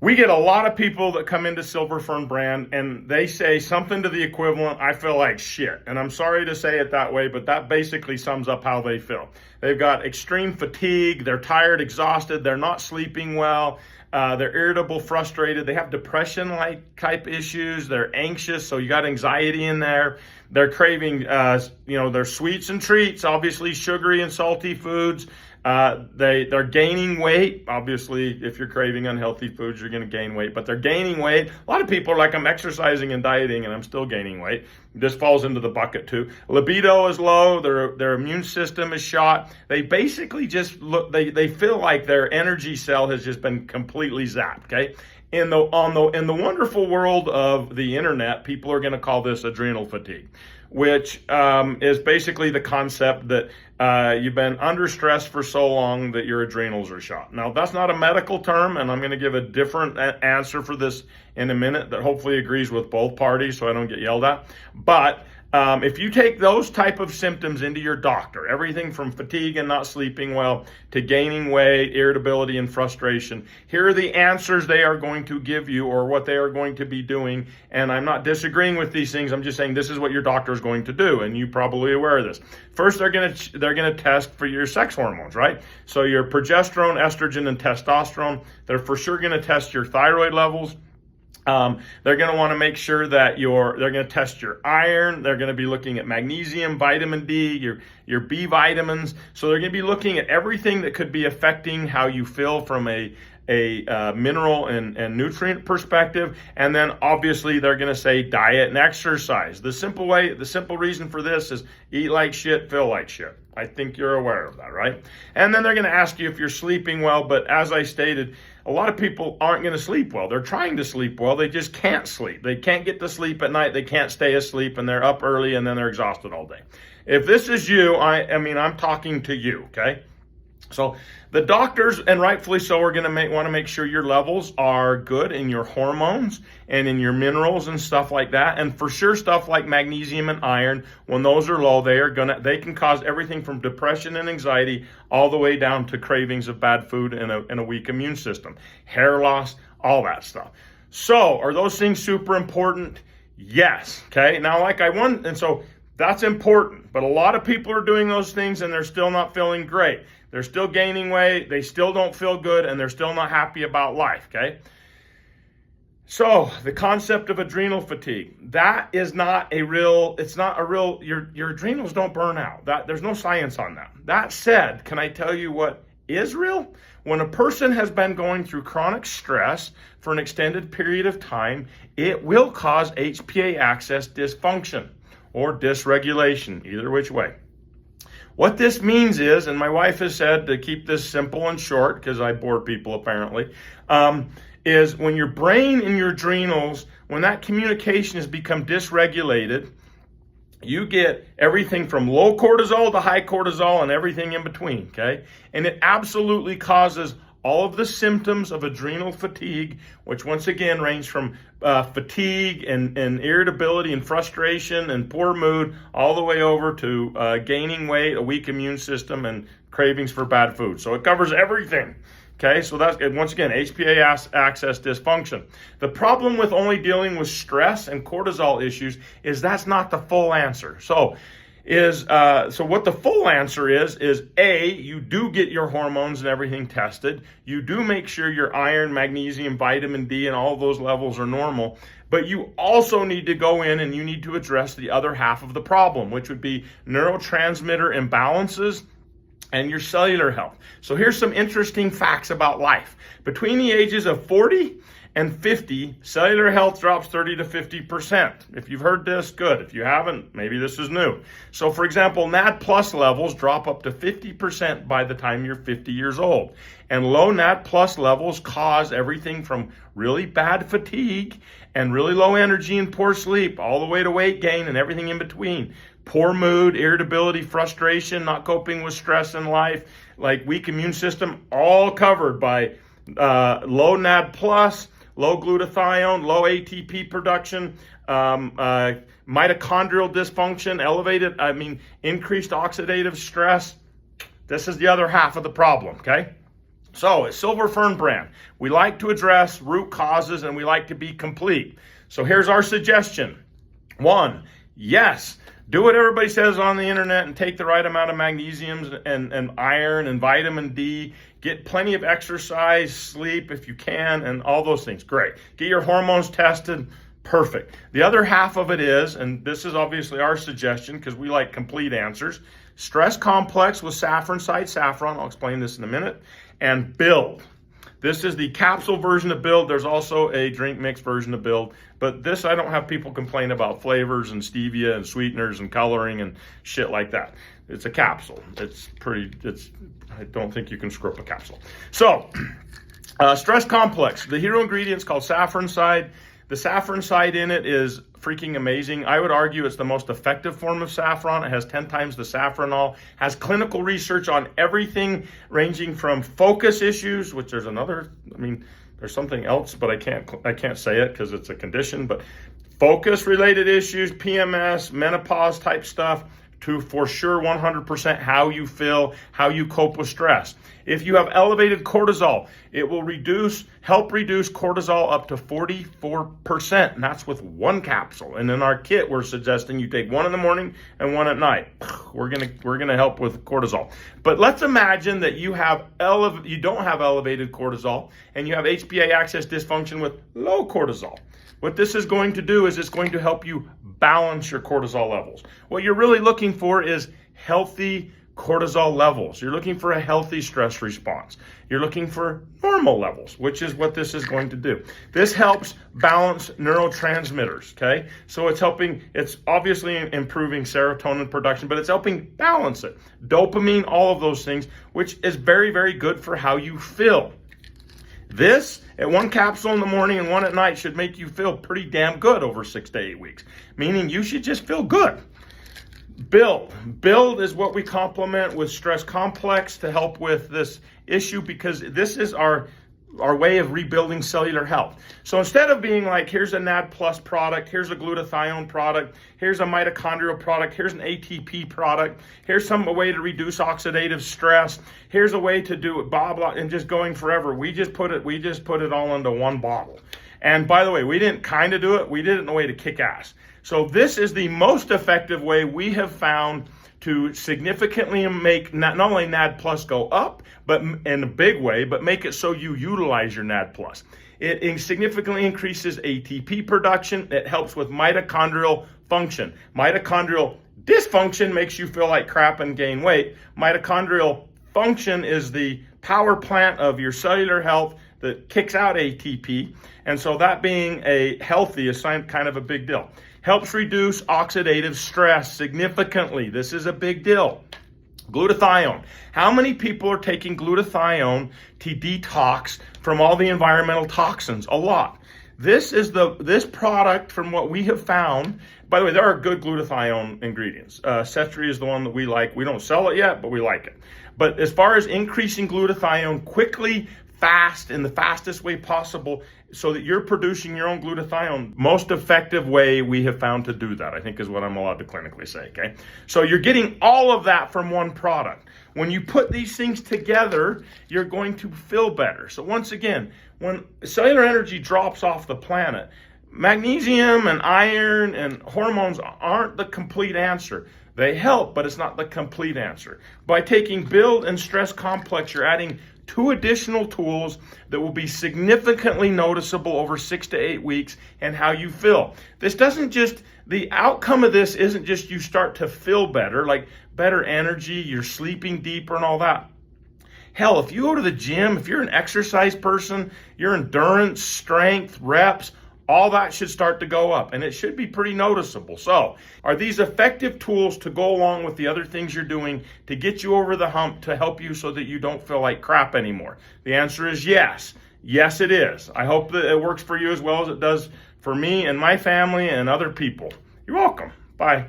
We get a lot of people that come into Silver Fern brand and they say something to the equivalent, I feel like shit. And I'm sorry to say it that way, but that basically sums up how they feel. They've got extreme fatigue, they're tired, exhausted, they're not sleeping well, they're irritable, frustrated, they have depression-like type issues, they're anxious, so you got anxiety in there. They're craving, their sweets and treats, obviously sugary and salty foods. They're gaining weight. Obviously, if you're craving unhealthy foods, you're going to gain weight, but they're gaining weight. A lot of people are like, I'm exercising and dieting and I'm still gaining weight. This falls into the bucket too. Libido is low. Their immune system is shot. They basically just they feel like their energy cell has just been completely zapped. Okay. In the wonderful world of the internet, people are going to call this adrenal fatigue, which is basically the concept that you've been under stress for so long that your adrenals are shot. Now, that's not a medical term, and I'm going to give a different answer for this in a minute that hopefully agrees with both parties so I don't get yelled at. But if you take those type of symptoms into your doctor, everything from fatigue and not sleeping well to gaining weight, irritability, and frustration, here are the answers they are going to give you or what they are going to be doing. And I'm not disagreeing with these things. I'm just saying this is what your doctor is going to do, and you're probably aware of this. First, they're going to test for your sex hormones, right? So your progesterone, estrogen, and testosterone. They're for sure going to test your thyroid levels. They're going to want to make sure that they're going to test your iron. They're going to be looking at magnesium, vitamin D, your B vitamins. So they're going to be looking at everything that could be affecting how you feel from a mineral and nutrient perspective. And then obviously they're going to say diet and exercise. The simple reason for this is eat like shit, feel like shit. I think you're aware of that, right? And then they're going to ask you if you're sleeping well. But as I stated, a lot of people aren't going to sleep well. They're trying to sleep well. They just can't sleep. They can't get to sleep at night. They can't stay asleep, and they're up early, and then they're exhausted all day. If this is you, I'm talking to you, okay? So the doctors, and rightfully so, are going to want to make sure your levels are good in your hormones and in your minerals and stuff like that. And for sure, stuff like magnesium and iron, when those are low, they can cause everything from depression and anxiety all the way down to cravings of bad food and a weak immune system, hair loss, all that stuff. So are those things super important? Yes. Okay. Now, and so that's important, but a lot of people are doing those things and they're still not feeling great. They're still gaining weight, they still don't feel good, and they're still not happy about life, okay? So the concept of adrenal fatigue, your adrenals don't burn out. There's no science on that. That said, can I tell you what is real? When a person has been going through chronic stress for an extended period of time, it will cause HPA axis dysfunction or dysregulation, either which way. What this means is, and my wife has said to keep this simple and short, because I bore people apparently, is when your brain and your adrenals, when that communication has become dysregulated, you get everything from low cortisol to high cortisol and everything in between, okay? And it absolutely causes all of the symptoms of adrenal fatigue, which once again range from fatigue and irritability and frustration and poor mood, all the way over to gaining weight, a weak immune system, and cravings for bad food. So it covers everything. Okay, so that's, once again, HPA axis dysfunction. The problem with only dealing with stress and cortisol issues is that's not the full answer. So what the full answer is A, you do get your hormones and everything tested. You do make sure your iron, magnesium, vitamin D, and all of those levels are normal. But you also need to go in and you need to address the other half of the problem, which would be neurotransmitter imbalances and your cellular health. So here's some interesting facts about life. Between the ages of 40 and 50, cellular health drops 30 to 50%. If you've heard this, good. If you haven't, maybe this is new. So for example, NAD plus levels drop up to 50% by the time you're 50 years old. And low NAD plus levels cause everything from really bad fatigue and really low energy and poor sleep, all the way to weight gain and everything in between. Poor mood, irritability, frustration, not coping with stress in life, like weak immune system, all covered by low NAD plus, low glutathione, low ATP production, mitochondrial dysfunction, increased oxidative stress. This is the other half of the problem, okay? So at Silver Fern brand, we like to address root causes and we like to be complete. So here's our suggestion. 1, yes, do what everybody says on the internet and take the right amount of magnesiums and iron and vitamin D. Get plenty of exercise, sleep if you can, and all those things. Great. Get your hormones tested. Perfect. The other half of it is, and this is obviously our suggestion because we like complete answers, stress complex with saffron side saffron. I'll explain this in a minute. And build. This is the capsule version of Build. There's also a drink mix version of Build. But this, I don't have people complain about flavors and stevia and sweeteners and coloring and shit like that. It's a capsule. I don't think you can screw up a capsule. So, stress complex. The hero ingredient's called saffron side. The saffron side in it is freaking amazing. I would argue it's the most effective form of saffron. It has 10 times the safranol, has clinical research on everything ranging from focus issues, which there's something else, but I can't say it because it's a condition, but focus related issues, PMS, menopause type stuff, to for sure 100% how you feel, how you cope with stress. If you have elevated cortisol, it will help reduce cortisol up to 44%, and that's with 1 capsule. And in our kit, we're suggesting you take 1 in the morning and 1 at night. We're gonna help with cortisol. But let's imagine that you don't have elevated cortisol and you have HPA axis dysfunction with low cortisol. What this is going to do is it's going to help you balance your cortisol levels. What you're really looking for is healthy cortisol levels. You're looking for a healthy stress response. You're looking for normal levels, which is what this is going to do. This helps balance neurotransmitters, okay? So it's obviously improving serotonin production, but it's helping balance it. Dopamine, all of those things, which is very, very good for how you feel. This, at 1 capsule in the morning and 1 at night, should make you feel pretty damn good over 6 to 8 weeks, meaning you should just feel good. Build is what we complement with stress complex to help with this issue, because this is our way of rebuilding cellular health. So instead of being like, here's a NAD plus product, here's a glutathione product, here's a mitochondrial product, here's an ATP product, here's a way to reduce oxidative stress, here's a way to do it, blah, blah, and just going forever. We just put it all into 1 bottle. And by the way, we didn't kind of do it, we did it in a way to kick ass. So this is the most effective way we have found to significantly make not only NAD plus go up, but in a big way, but make it so you utilize your NAD plus. It significantly increases ATP production. It helps with mitochondrial function. Mitochondrial dysfunction makes you feel like crap and gain weight. Mitochondrial function is the power plant of your cellular health that kicks out ATP. And so that being a healthy is kind of a big deal. Helps reduce oxidative stress significantly. This is a big deal. Glutathione. How many people are taking glutathione to detox from all the environmental toxins? A lot. This product, from what we have found, by the way, there are good glutathione ingredients. Cetri is the one that we like. We don't sell it yet, but we like it. But as far as increasing glutathione quickly, fast, in the fastest way possible, so that you're producing your own glutathione, most effective way we have found to do that, I think, is what I'm allowed to clinically say, okay? So you're getting all of that from 1 product. When you put these things together, you're going to feel better. So once again, when cellular energy drops off the planet, magnesium and iron and hormones aren't the complete answer. They help, but it's not the complete answer. By taking Build and Stress Complex, you're adding 2 additional tools that will be significantly noticeable over 6 to 8 weeks and how you feel. The outcome of this isn't just you start to feel better, like better energy, you're sleeping deeper and all that. Hell, if you go to the gym, if you're an exercise person, your endurance, strength, reps, all that should start to go up, and it should be pretty noticeable. So, are these effective tools to go along with the other things you're doing to get you over the hump, to help you so that you don't feel like crap anymore? The answer is yes. Yes, it is. I hope that it works for you as well as it does for me and my family and other people. You're welcome. Bye.